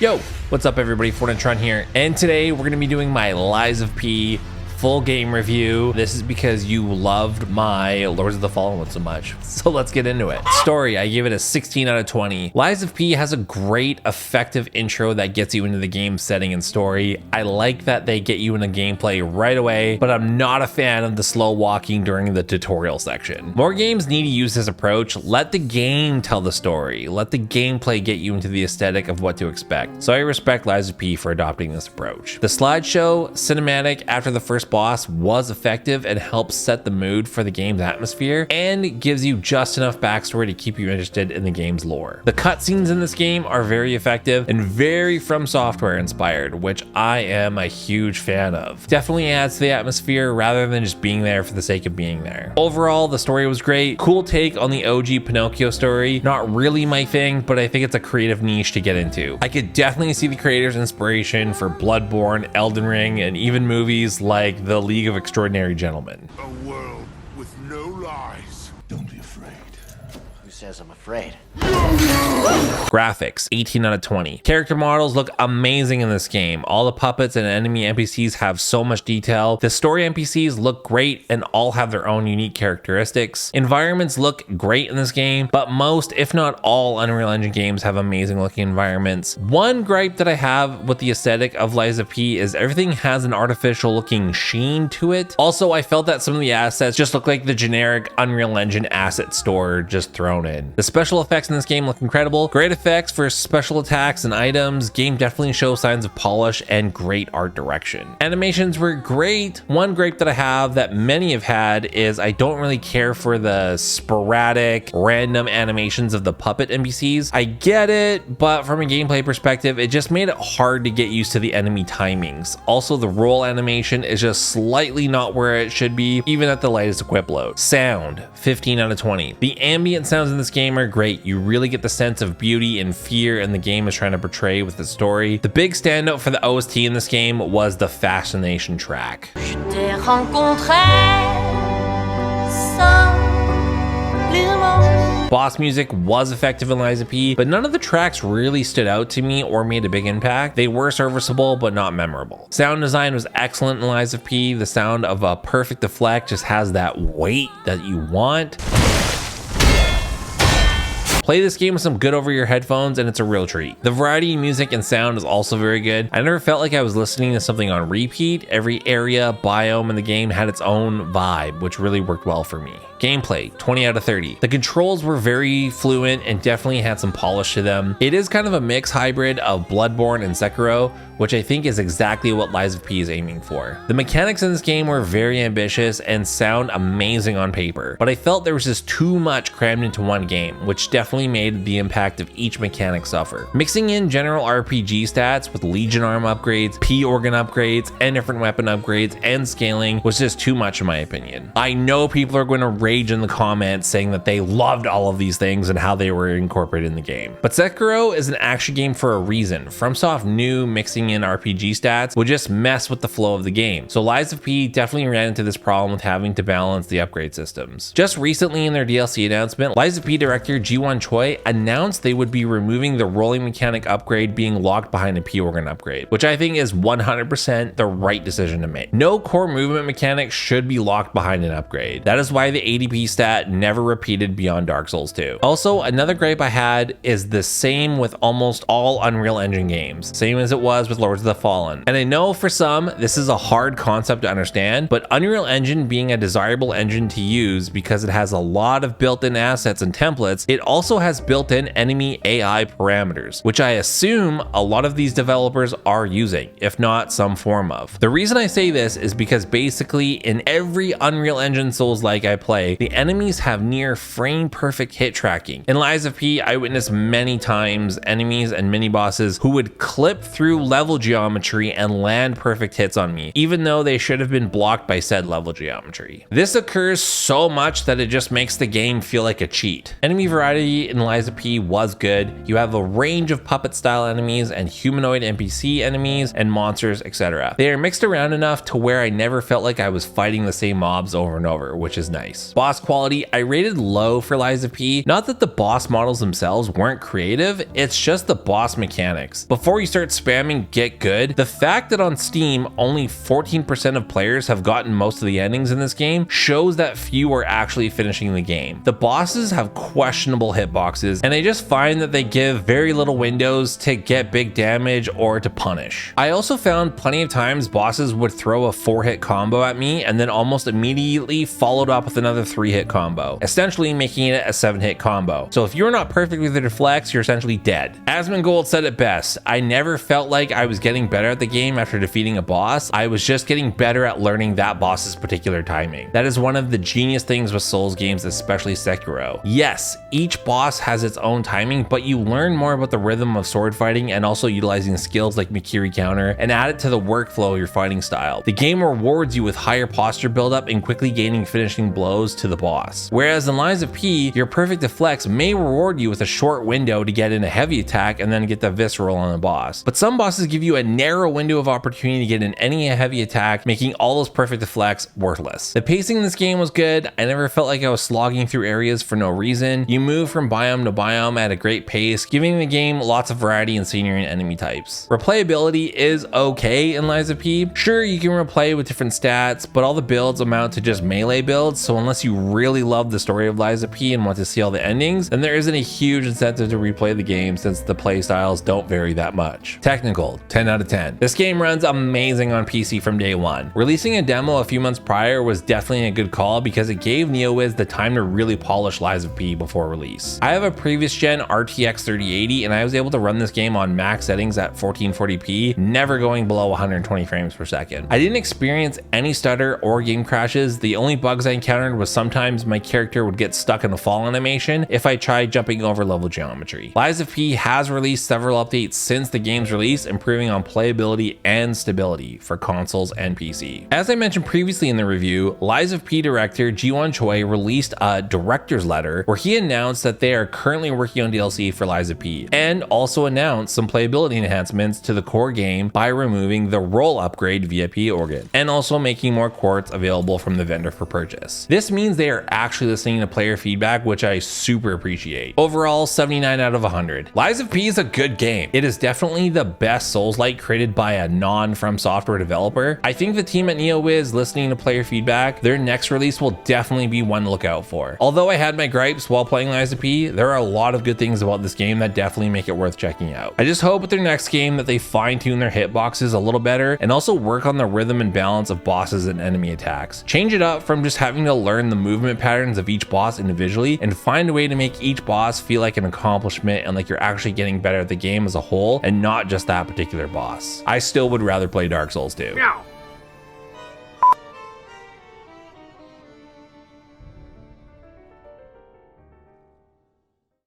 Yo, what's up everybody, FornaTRON here, and today we're going to be doing my Lies of P full game review. This is because you loved my Lords of the Fallen one so much, so let's get into it. Story, I give it a 16 out of 20. Lies of P has a great, effective intro that gets you into the game setting and story. I like that they get you into gameplay right away, but I'm not a fan of the slow walking during the tutorial section. More games need to use this approach. Let the game tell the story. Let the gameplay get you into the aesthetic of what to expect. So I respect Lies of P for adopting this approach. The slideshow cinematic after the first boss was effective and helps set the mood for the game's atmosphere and gives you just enough backstory to keep you interested in the game's lore. The cutscenes in this game are very effective and very FromSoftware inspired, which I am a huge fan of. Definitely adds to the atmosphere rather than just being there for the sake of being there. Overall, the story was great. Cool take on the OG Pinocchio story. Not really my thing, but I think it's a creative niche to get into. I could definitely see the creator's inspiration for Bloodborne, Eldenring, and even movies like The League of Extraordinary Gentlemen. A world with no lies. Don't be afraid. Who says I'm afraid? Graphics, 18 out of 20. Character models look amazing in this game. All the puppets and enemy NPCs have so much detail. The story NPCs look great and all have their own unique characteristics. Environments look great in this game, but most, if not all, Unreal Engine games have amazing looking environments. One gripe that I have with the aesthetic of Lies of P is everything has an artificial looking sheen to it. Also, I felt that some of the assets just look like the generic Unreal Engine asset store just thrown in. The special effects in this game look incredible. Great effects for special attacks and items. Game definitely shows signs of polish and great art direction. Animations were great. One gripe that I have that many have had is I don't really care for the sporadic, random animations of the puppet NPCs. I get it, but from a gameplay perspective, it just made it hard to get used to the enemy timings. Also, the roll animation is just slightly not where it should be, even at the latest equip load. Sound, 15 out of 20. The ambient sounds in this game are great. You really get the sense of beauty and fear and the game is trying to portray with the story. The big standout for the OST in this game was the Fascination track. Boss music was effective in Lies of P, but none of the tracks really stood out to me or made a big impact. They were serviceable, but not memorable. Sound design was excellent in Lies of P. The sound of a perfect deflect just has that weight that you want. Play this game with some good over-ear headphones and it's a real treat. The variety in music and sound is also very good. I never felt like I was listening to something on repeat. Every area, biome in the game had its own vibe, which really worked well for me. Gameplay, 20 out of 30. The controls were very fluent and definitely had some polish to them. It is kind of a mixed hybrid of Bloodborne and Sekiro, which I think is exactly what Lies of P is aiming for. The mechanics in this game were very ambitious and sound amazing on paper, but I felt there was just too much crammed into one game, which definitely made the impact of each mechanic suffer. Mixing in general RPG stats with Legion arm upgrades, P organ upgrades, and different weapon upgrades and scaling was just too much in my opinion. I know people are going to rage in the comments saying that they loved all of these things and how they were incorporated in the game. But Sekiro is an action game for a reason. FromSoft knew mixing in RPG stats would just mess with the flow of the game. So Lies of P definitely ran into this problem with having to balance the upgrade systems. Just recently in their DLC announcement, Lies of P director Ji-Won Choi announced they would be removing the rolling mechanic upgrade being locked behind a P organ upgrade, which I think is 100% the right decision to make. No core movement mechanic should be locked behind an upgrade. That is why the ADP stat never repeated beyond Dark Souls 2. Also, another gripe I had is the same with almost all Unreal Engine games, same as it was with Lords of the Fallen. And I know for some, this is a hard concept to understand, but Unreal Engine being a desirable engine to use because it has a lot of built-in assets and templates, it also has built-in enemy AI parameters, which I assume a lot of these developers are using, if not some form of. The reason I say this is because basically in every Unreal Engine Souls-like I play, the enemies have near frame-perfect hit tracking. In Lies of P, I witnessed many times enemies and mini-bosses who would clip through level geometry and land perfect hits on me, even though they should have been blocked by said level geometry. This occurs so much that it just makes the game feel like a cheat. Enemy variety in Lies of P was good. You have a range of puppet-style enemies and humanoid NPC enemies and monsters, etc. They are mixed around enough to where I never felt like I was fighting the same mobs over and over, which is nice. boss quality, I rated low for Lies of P. Not that the boss models themselves weren't creative, it's just the boss mechanics. Before you start spamming get good, the fact that on Steam only 14% of players have gotten most of the endings in this game shows that few are actually finishing the game. The bosses have questionable hitboxes, and I just find that they give very little windows to get big damage or to punish. I also found plenty of times bosses would throw a 4-hit combo at me and then almost immediately followed up with another 3-hit combo, essentially making it a 7-hit combo. So if you're not perfect with your deflects, you're essentially dead. Asmongold said it best, I never felt like I was getting better at the game after defeating a boss, I was just getting better at learning that boss's particular timing. That is one of the genius things with Souls games, especially Sekiro. Yes, each boss has its own timing, but you learn more about the rhythm of sword fighting and also utilizing skills like Mikiri counter and add it to the workflow of your fighting style. The game rewards you with higher posture buildup and quickly gaining finishing blows to the boss. Whereas in Lies of P, your perfect deflects may reward you with a short window to get in a heavy attack and then get the visceral on the boss. But some bosses give you a narrow window of opportunity to get in any heavy attack, making all those perfect deflects worthless. The pacing in this game was good. I never felt like I was slogging through areas for no reason. You move from biome to biome at a great pace, giving the game lots of variety in scenery and enemy types. Replayability is okay in Lies of P. Sure, you can replay with different stats, but all the builds amount to just melee builds, so unless you really love the story of Lies of P and want to see all the endings, then there isn't a huge incentive to replay the game since the play styles don't vary that much. Technical, 10 out of 10. This game runs amazing on PC from day one. Releasing a demo a few months prior was definitely a good call because it gave NeoWiz the time to really polish Lies of P before release. I have a previous gen RTX 3080 and I was able to run this game on max settings at 1440p, never going below 120 frames per second. I didn't experience any stutter or game crashes. The only bugs I encountered was sometimes my character would get stuck in a fall animation if I tried jumping over level geometry. Lies of P has released several updates since the game's release, improving on playability and stability for consoles and PC. As I mentioned previously in the review, Lies of P director Ji-won Choi released a director's letter where he announced that they are currently working on DLC for Lies of P and also announced some playability enhancements to the core game by removing the role upgrade via P organ and also making more quartz available from the vendor for purchase. This means they are actually listening to player feedback, which I super appreciate. Overall, 79 out of 100. Lies of P is a good game. It is definitely the best Souls-like created by a non-FromSoftware developer. I think the team at NeoWiz listening to player feedback, their next release will definitely be one to look out for. Although I had my gripes while playing Lies of P, there are a lot of good things about this game that definitely make it worth checking out. I just hope with their next game that they fine-tune their hitboxes a little better and also work on the rhythm and balance of bosses and enemy attacks. Change it up from just having to learn the movement patterns of each boss individually and find a way to make each boss feel like an accomplishment and like you're actually getting better at the game as a whole and not just that particular boss. I still would rather play Dark Souls 2.